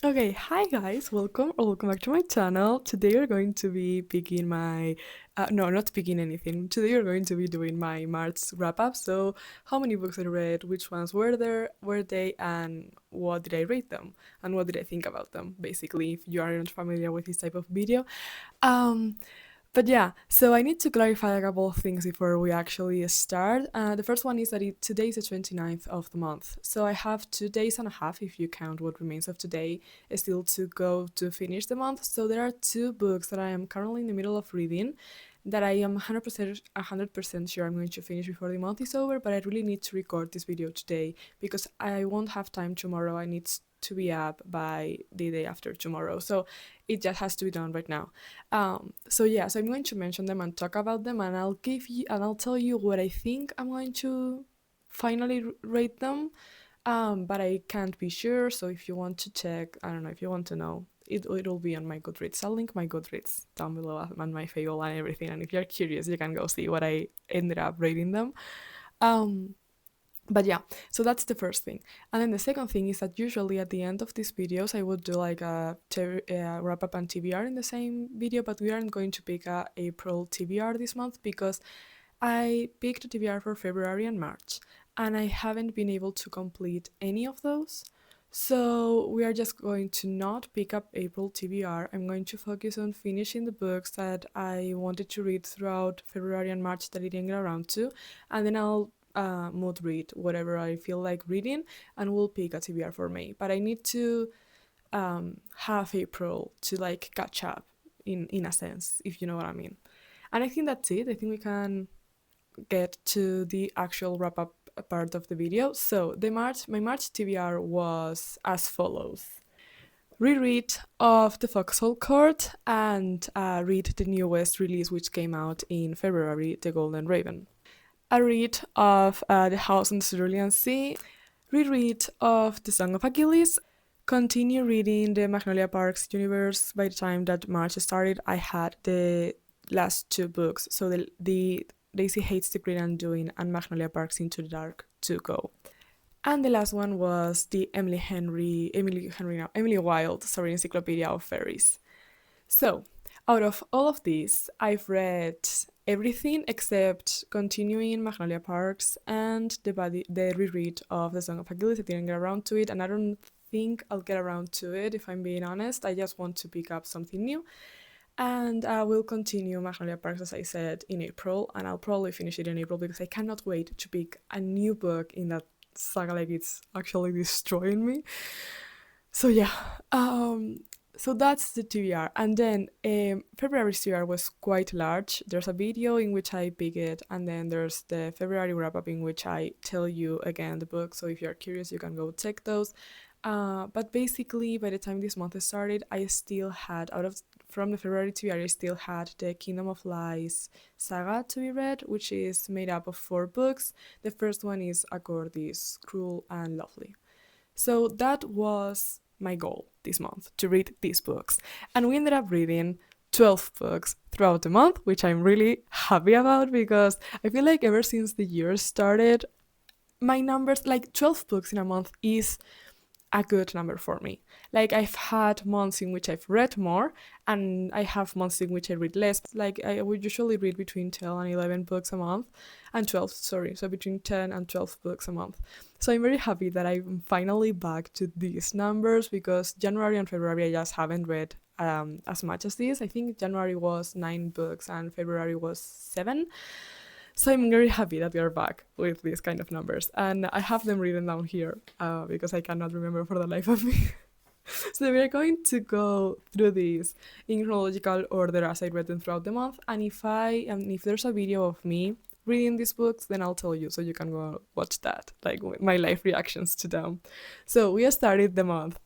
Okay, hi guys, welcome back to my channel. Today we're going to be picking my, no, not picking anything. Today we're going to be doing my March wrap up. So, how many books I read, which ones were they, and what did I rate them, and what did I think about them? Basically, if you aren't familiar with this type of video, um, but yeah, so I need to clarify a couple of things before we actually start. The first one is that today is the 29th of the month. So I have 2 days and a half, if you count what remains of today, still to go to finish the month. So there are two books that I am currently in the middle of reading that I am 100% sure I'm going to finish before the month is over, but I really need to record this video today because I won't have time tomorrow. I need to be up by the day after tomorrow. So it just has to be done right now. So I'm going to mention them and talk about them, and I'll tell you what I think I'm going to finally rate them. But I can't be sure. So if you want to check, I don't know if you want to know. It'll be on my Goodreads. I'll link my Goodreads down below and my Fable and everything. And if you're curious, you can go see what I ended up rating them. Um, but yeah, so that's the first thing. And then the second thing is that usually at the end of these videos I would do like a wrap up and TBR in the same video, but we aren't going to pick a April TBR this month because I picked a TBR for February and March, and I haven't been able to complete any of those. So we are just going to not pick up April TBR. I'm going to focus on finishing the books that I wanted to read throughout February and March that I didn't get around to, and then I'll mood read whatever I feel like reading, and we'll pick a TBR for May. But I need to have April to like catch up in a sense, if you know what I mean. And I think that's it. I think we can get to the actual wrap up part of the video. So my March TBR was as follows: reread of The Foxhole Court and read the newest release which came out in February, The Golden Raven. A read of The House on the Cerulean Sea, reread of The Song of Achilles, continue reading the Magnolia Parks universe. By the time that March started, I had the last two books, so the Daisy Hates the Green Undoing and Magnolia Parks Into the Dark to go. And the last one was the Emily Wilde, Encyclopedia of Fairies. So, out of all of these, I've read everything except continuing Magnolia Parks and the reread of The Song of Achilles. I didn't get around to it, and I don't think I'll get around to it if I'm being honest. I just want to pick up something new. And I will continue Magnolia Parks, as I said, in April, and I'll probably finish it in April because I cannot wait to pick a new book in that saga. Like, it's actually destroying me. So yeah, so that's the TBR. And then February's TBR was quite large. There's a video in which I pick it, and then there's the February wrap up in which I tell you again the book. So if you're curious, you can go check those. But basically, by the time this month started, I still had from the February TBR, I still had the Kingdom of Lies saga to be read, which is made up of 4 books. The first one is Accordis, Cruel and Lovely. So that was my goal this month, to read these books. And we ended up reading 12 books throughout the month, which I'm really happy about because I feel like ever since the year started, my numbers, like 12 books in a month, is a good number for me. Like, I've had months in which I've read more, and I have months in which I read less. Like, I would usually read between 10 and 11 books a month, and 12, sorry, so between 10 and 12 books a month. So I'm very happy that I'm finally back to these numbers because January and February I just haven't read as much as this. I think January was 9 books and February was 7. So I'm very happy that we are back with these kind of numbers. And I have them written down here because I cannot remember for the life of me. So we are going to go through these in chronological order as I read them throughout the month. And if there's a video of me reading these books, then I'll tell you so you can go watch that, like my live reactions to them. So we started the month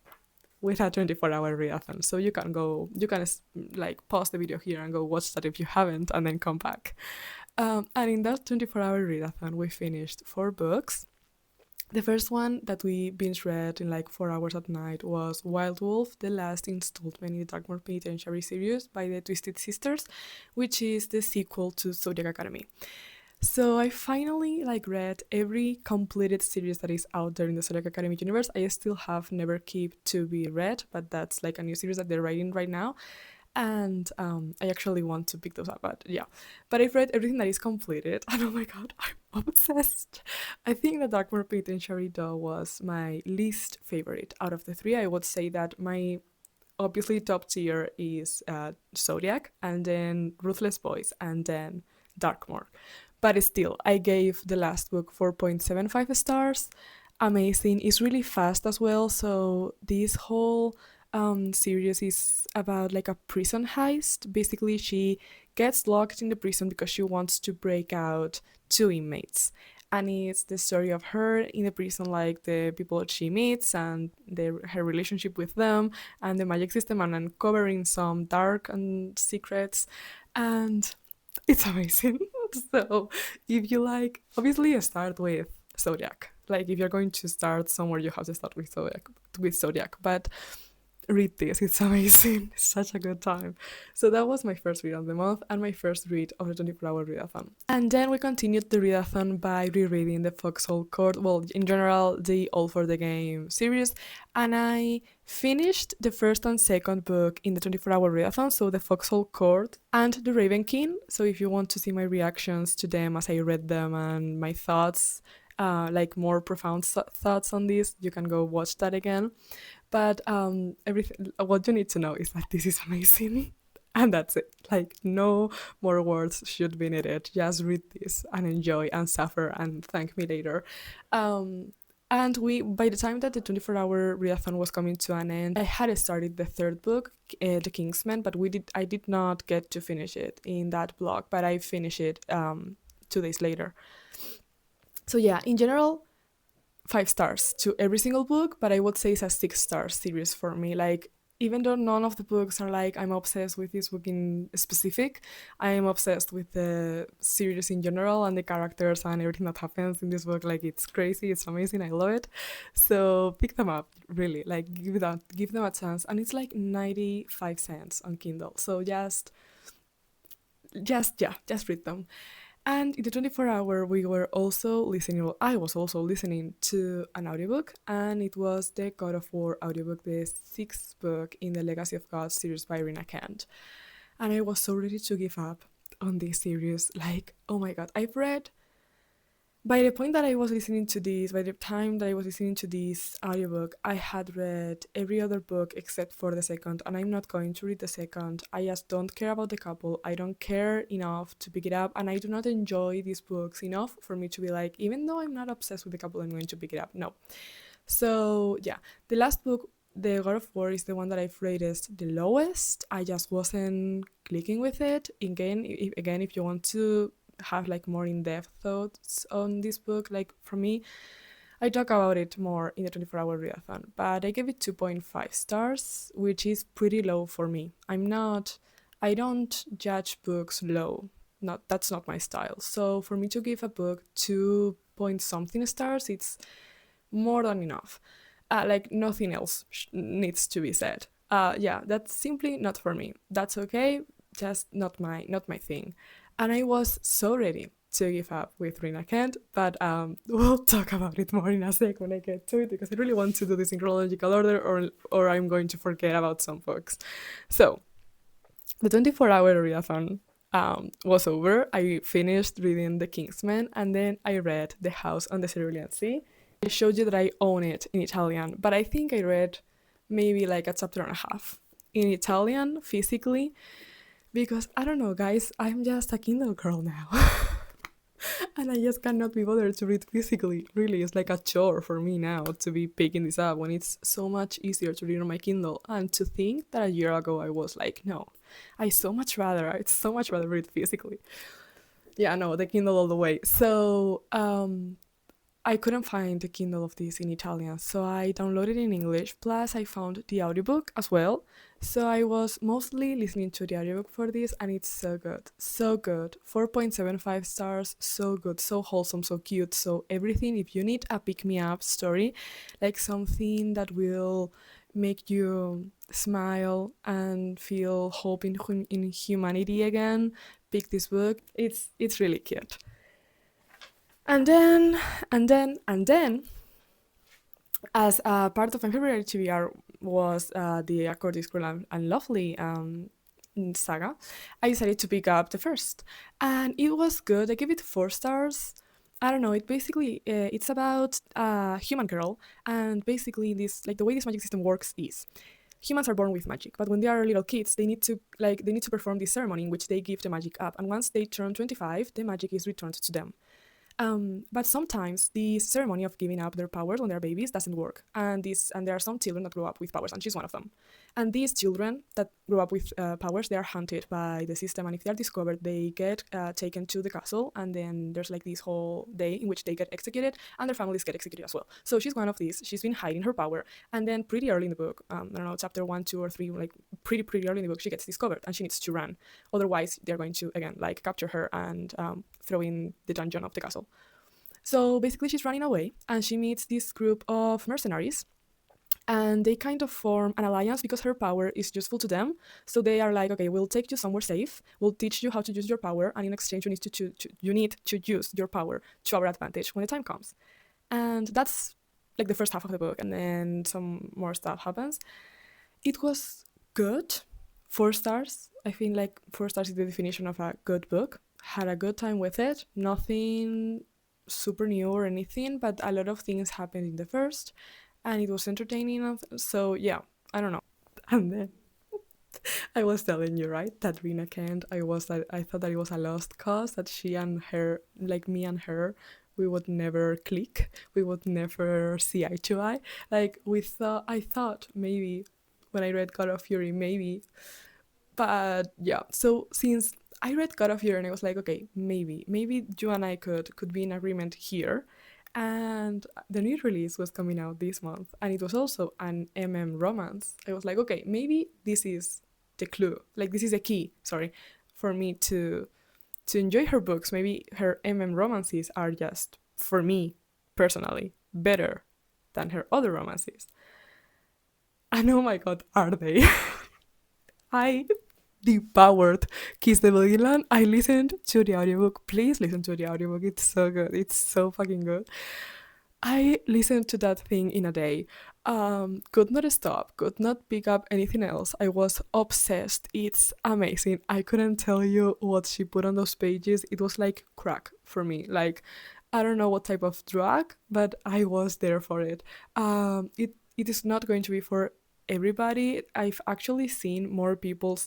with a 24-hour readathon. So you can like pause the video here and go watch that if you haven't, and then come back. And in that 24-hour readathon, we finished 4 books. The first one that we binge read in like 4 hours at night was Wild Wolf, the last installment in the Darkmoor Penitentiary series by the Twisted Sisters, which is the sequel to Zodiac Academy. So I finally read every completed series that is out there in the Zodiac Academy universe. I still have Never Keep to be read, but that's like a new series that they're writing right now, and I actually want to pick those up. But yeah, but I've read everything that is completed, and oh my god, I'm obsessed. I think the Darkmoor Penitentiary though was my least favorite out of the three. I would say that my obviously top tier is Zodiac, and then Ruthless Boys, and then Darkmoor. But still, I gave the last book 4.75 stars. Amazing. It's really fast as well. So this whole series is about like a prison heist. Basically, she gets locked in the prison because she wants to break out two inmates. And it's the story of her in the prison, like the people that she meets and her relationship with them, and the magic system, and uncovering some dark and secrets. And it's amazing. So if you like, obviously you start with Zodiac. Like if you're going to start somewhere, you have to start with Zodiac. But read this, it's amazing. It's such a good time. So that was my first read of the month and my first read of the 24-hour readathon. And then we continued the readathon by rereading the Foxhole Court, well, in general, the All for the Game series. And I finished the first and second book in the 24-hour readathon, so the Foxhole Court and the Raven King. So if you want to see my reactions to them as I read them and my thoughts, like more profound thoughts on this, you can go watch that again. But everything, what you need to know is that this is amazing. And that's it. Like, no more words should be needed. Just read this and enjoy and suffer and thank me later. Um, and by the time that the 24-hour readathon was coming to an end, I had started the third book, The Kingsman, but I did not get to finish it in that blog, but I finished it 2 days later. So yeah, in general, 5 stars to every single book, but I would say it's a 6 star series for me. Like, even though none of the books are like I'm obsessed with this book in specific, I am obsessed with the series in general and the characters and everything that happens in this book. Like, it's crazy, it's amazing, I love it. So pick them up, really. Like, give them a chance. And it's like 95 cents on Kindle. So just read them. And in the 24-hour, we were also listening, well, I was also listening to an audiobook, and it was the God of War audiobook, the sixth book in the Legacy of God series by Rina Kent. And I was so ready to give up on this series. Like, oh my god, I've read by the point that I was listening to this, by the time that I was listening to this audiobook, I had read every other book except for the second, and I'm not going to read the second. I just don't care about the couple. I don't care enough to pick it up, and I do not enjoy these books enough for me to be like, even though I'm not obsessed with the couple, I'm going to pick it up. No. So, yeah, the last book, The God of War, is the one that I've rated the lowest. I just wasn't clicking with it. Again, if you want to have like more in-depth thoughts on this book, like for me, I talk about it more in the 24-hour readathon, but I gave it 2.5 stars, which is pretty low for me. I don't judge books low. That's not my style. So for me to give a book 2 point something stars, it's more than enough. Like nothing else needs to be said. Yeah, that's simply not for me. That's okay, just not my thing. And I was so ready to give up with Rina Kent, but we'll talk about it more in a sec when I get to it, because I really want to do this in chronological order, or I'm going to forget about some books. So the 24-hour readathon was over. I finished reading The Kingsman, and then I read The House on the Cerulean Sea. I showed you that I own it in Italian, but I think I read maybe like a chapter and a half in Italian physically, because I don't know, guys, I'm just a Kindle girl now. And I just cannot be bothered to read physically. Really, it's like a chore for me now to be picking this up when it's so much easier to read on my Kindle. And to think that a year ago I was like, no, I'd so much rather read physically. Yeah, no, the Kindle all the way. So, I couldn't find the Kindle of this in Italian, so I downloaded it in English. Plus, I found the audiobook as well. So I was mostly listening to the audiobook for this, and it's so good. So good. 4.75 stars. So good. So wholesome. So cute. So everything. If you need a pick me up story, like something that will make you smile and feel hope in humanity again, pick this book. It's really cute. And then, and then, as part of my February TBR was the Accord is Cruel and Lovely saga, I decided to pick up the first, and it was good. I gave it 4 stars. I don't know. It basically it's about a human girl, and basically this like the way this magic system works is humans are born with magic, but when they are little kids, they need to perform this ceremony in which they give the magic up, and once they turn 25, the magic is returned to them. But sometimes the ceremony of giving up their powers when they're babies doesn't work, and there are some children that grow up with powers, and she's one of them. And these children that grow up with powers, they are hunted by the system, and if they are discovered, they get taken to the castle, and then there's like this whole day in which they get executed, and their families get executed as well. So she's one of these. She's been hiding her power, and then pretty early in the book, I don't know, chapter 1, 2, or 3, like pretty early in the book, she gets discovered, and she needs to run. Otherwise, they're going to again like capture her and throw in the dungeon of the castle. So basically, she's running away and she meets this group of mercenaries, and they kind of form an alliance because her power is useful to them. So they are like, okay, we'll take you somewhere safe. We'll teach you how to use your power, and in exchange, you need to use your power to our advantage when the time comes. And that's like the first half of the book, and then some more stuff happens. It was good. 4 stars. I think like 4 stars is the definition of a good book. Had a good time with it. Nothing super new or anything, but a lot of things happened in the first, and it was entertaining. So yeah, I don't know. And then I was telling you right that Rina Kent, I thought that it was a lost cause, that she and her, like me and her, we would never click, we would never see eye to eye. Like I thought maybe when I read God of Fury, maybe, but yeah. So since I read God of Fury and I was like, okay, maybe you and I could be in agreement here. And the new release was coming out this month, and it was also an romance. I was like, okay, maybe this is the clue. Like this is a key. Sorry, for me to enjoy her books. Maybe her romances are just for me personally better than her other romances. And oh my god, are they? I devoured Kiss the Villain. I listened to the audiobook. Please listen to the audiobook. It's so good. It's so fucking good. I listened to that thing in a day. Could not stop, could not pick up anything else. I was obsessed. It's amazing. I couldn't tell you what she put on those pages. It was like crack for me. Like, I don't know what type of drug, but I was there for it. It is not going to be for everybody. I've actually seen more people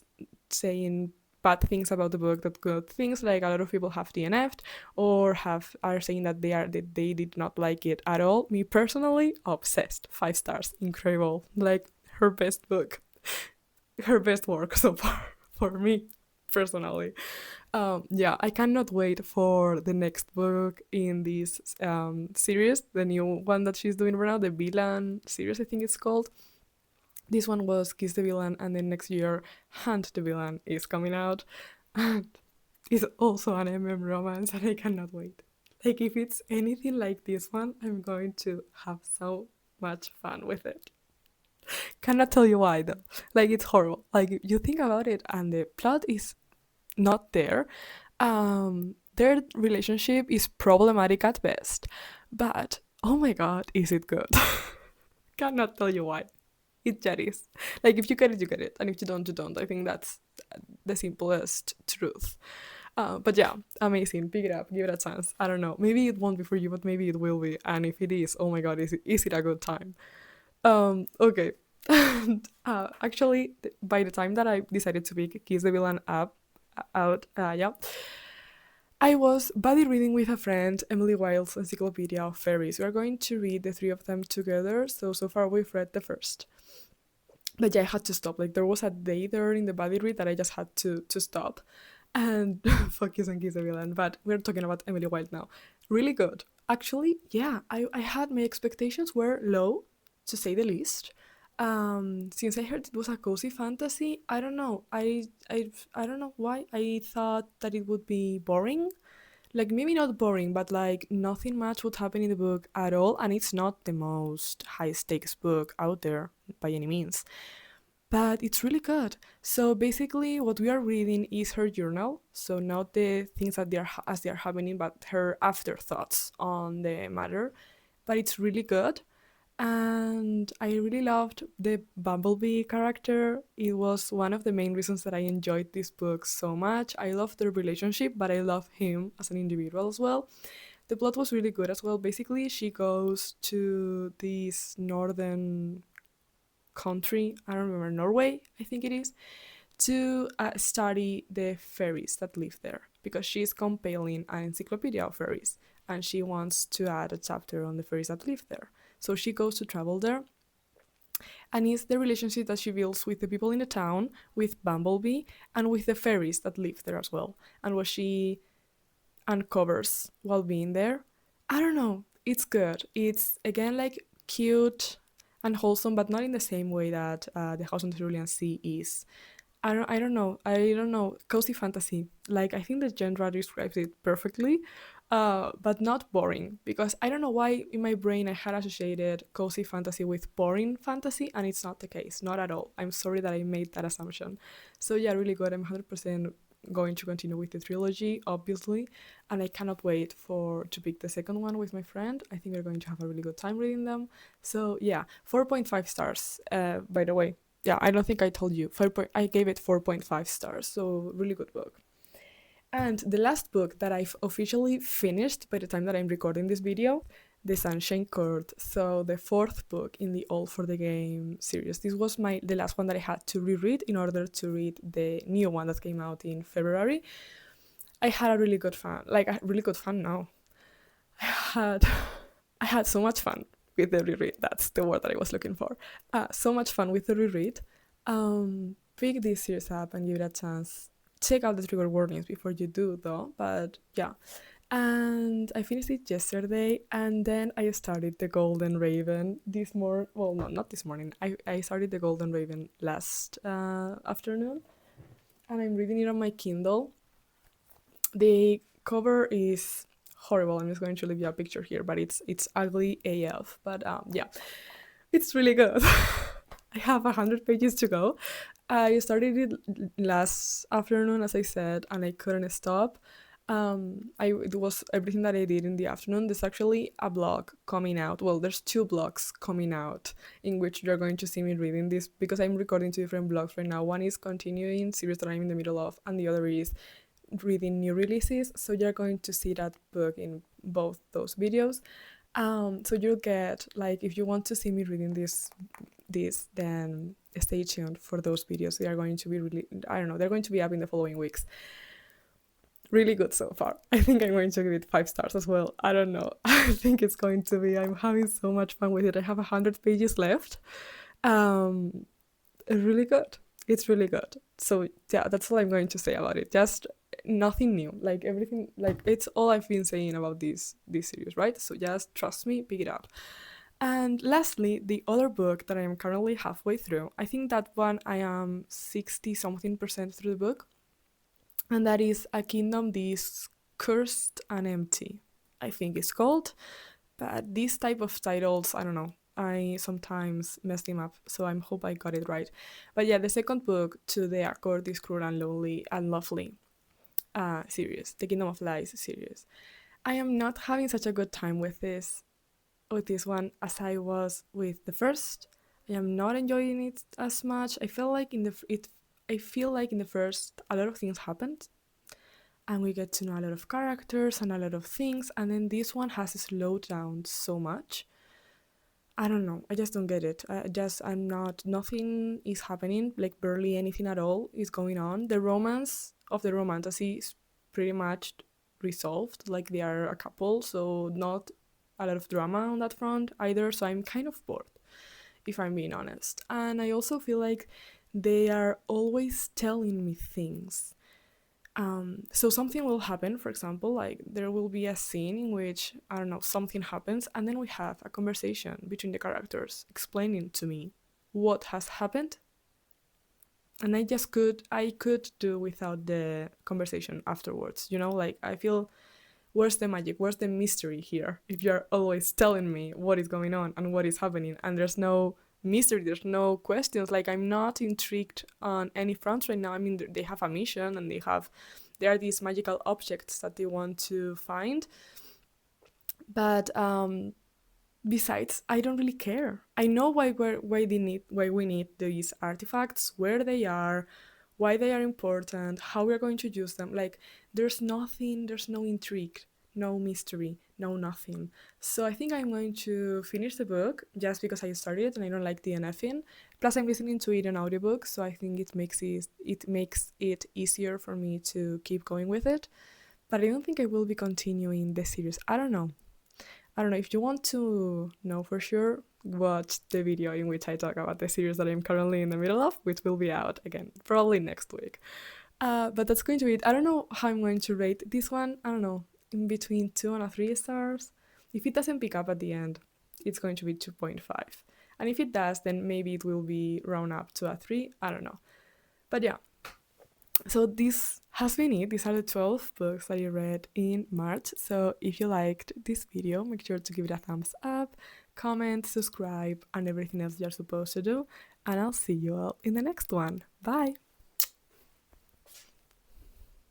saying bad things about the book that good things. Like a lot of people have DNF'd or are saying that they did not like it at all. Me personally, obsessed. 5 stars, incredible. Like her best book, her best work so far for me personally. Yeah, I cannot wait for the next book in this series, the new one that she's doing right now, the Villain series, I think it's called. This one was Kiss the Villain, and then next year, Hunt the Villain is coming out. And it's also an romance, and I cannot wait. Like, if it's anything like this one, I'm going to have so much fun with it. Cannot tell you why, though. Like, it's horrible. Like, you think about it, and the plot is not there. Their relationship is problematic at best, but oh my god, is it good? Cannot tell you why. It just is. Like if you get it, you get it, and if you don't, you don't. I think that's the simplest truth. But yeah, amazing. Pick it up, give it a chance. I don't know. Maybe it won't be for you, but maybe it will be. And if it is, oh my god, is it a good time? Okay. And actually, by the time that I decided to pick Kiss the Villain up out, yeah, I was buddy reading with a friend, Emily Wilde's Encyclopedia of Fairies. We are going to read the three of them together. So far we've read the first. But yeah, I had to stop. Like there was a day there in the buddy read that I just had to stop. And focus on Kiss the Villain. But we're talking about Emily Wilde now. Really good. Actually, yeah, I had my expectations were low, to say the least. Since I heard it was a cozy fantasy, I don't know. I don't know why. I thought that it would be boring. Like maybe not boring, but like nothing much would happen in the book at all, and it's not the most high stakes book out there by any means. but it's really good. So basically, what we are reading is her journal. So not the things that as they are happening, but her afterthoughts on the matter. But it's really good, and I really loved the Bumblebee character. It was one of the main reasons that I enjoyed this book so much. I love their relationship, but I love him as an individual as well. The plot was really good as well. Basically, she goes to this northern country, I don't remember, Norway, I think it is, to study the fairies that live there because she's compiling an encyclopedia of fairies and she wants to add a chapter on the fairies that live there. So she goes to travel there, and it's the relationship that she builds with the people in the town, with Bumblebee, and with the fairies that live there as well. And what she uncovers while being there, I don't know, it's good. It's again like cute and wholesome, but not in the same way that the House on the Cerulean Sea is. I don't know. Cozy fantasy. Like I think the genre describes it perfectly, but not boring. Because I don't know why in my brain I had associated cozy fantasy with boring fantasy, and it's not the case. Not at all. I'm sorry that I made that assumption. So yeah, really good. I'm 100% going to continue with the trilogy, obviously, and I cannot wait for to pick the second one with my friend. I think we're going to have a really good time reading them. So yeah, 4.5 stars. By the way, yeah, I don't think I told you. I gave it 4.5 stars, so really good book. And the last book that I've officially finished by the time that I'm recording this video, The Sunshine Court. So the fourth book in the All for the Game series. This was the last one that I had to reread in order to read the new one that came out in February. I had a really good fun, like a really good fun now. I had I had so much fun with the reread. That's the word that I was looking for. So much fun with the reread. Pick this series up and give it a chance. Check out the trigger warnings before you do, though. But yeah, and I finished it yesterday, and then I started the Golden Raven this morning. Well, no, not this morning. I started the Golden Raven last afternoon, and I'm reading it on my Kindle. The cover is horrible. I'm just going to leave you a picture here, but it's ugly AF. But yeah, it's really good. I have 100 pages to go. I started it last afternoon, as I said, and I couldn't stop. It was everything that I did in the afternoon. There's actually a blog coming out. Well, there's two blogs coming out in which you're going to see me reading this because I'm recording two different blogs right now. One is continuing series that I'm in the middle of, and the other is reading new releases. So you're going to see that book in both those videos. So you'll get, like, if you want to see me reading this, then stay tuned for those videos. They are going to be really, I don't know, they're going to be up in the following weeks. Really good so far. I think I'm going to give it 5 stars as well. I don't know. I think it's going to be, I'm having so much fun with it. I have 100 pages left. Really good. It's really good. So yeah, that's all I'm going to say about it. Just nothing new. Like everything, like it's all I've been saying about this series, right? So just trust me, pick it up. And lastly, the other book that I am currently halfway through, I think that one I am 60 something percent through the book, and that is A Kingdom This Cursed and Empty, I think it's called. But these type of titles, I don't know. I sometimes mess them up, so I hope I got it right. But yeah, the second book to the A Court is Cruel and Lonely and Lovely series, the Kingdom of Lies series. I am not having such a good time with this one as I was with the first. I am not enjoying it as much. I feel like in the first a lot of things happened and we get to know a lot of characters and a lot of things, and then this one has slowed down so much. I don't know. I just don't get it. I'm not, nothing is happening, like barely anything at all is going on. The romance of the romantasy is pretty much resolved, like they are a couple, so not a lot of drama on that front either. So I'm kind of bored, if I'm being honest. And I also feel like they are always telling me things. So something will happen, for example, like there will be a scene in which, I don't know, something happens, and then we have a conversation between the characters explaining to me what has happened. And I could do without the conversation afterwards, like I feel, where's the magic? Where's the mystery here? If you're always telling me what is going on and what is happening, and there's no mystery, there's no questions. Like, I'm not intrigued on any front right now. I mean, they have a mission and there are these magical objects that they want to find, but besides, I don't really care. I know why we need these artifacts, where they are, why they are important, how we're going to use them. Like, there's nothing, there's no intrigue, no mystery, no nothing. So I think I'm going to finish the book just because I started it and I don't like DNFing. Plus, I'm listening to it on audiobook, so I think it makes it easier for me to keep going with it. But I don't think I will be continuing the series. I don't know. I don't know. If you want to know for sure, watch the video in which I talk about the series that I'm currently in the middle of, which will be out again probably next week. But that's going to be it. I don't know how I'm going to rate this one. I don't know, in between 2 and 3 stars. If it doesn't pick up at the end, it's going to be 2.5. And if it does, then maybe it will be round up to a 3. I don't know. But yeah, so this has been it. These are the 12 books that I read in March. So if you liked this video, make sure to give it a thumbs up, comment, subscribe, and everything else you're supposed to do. And I'll see you all in the next one. Bye!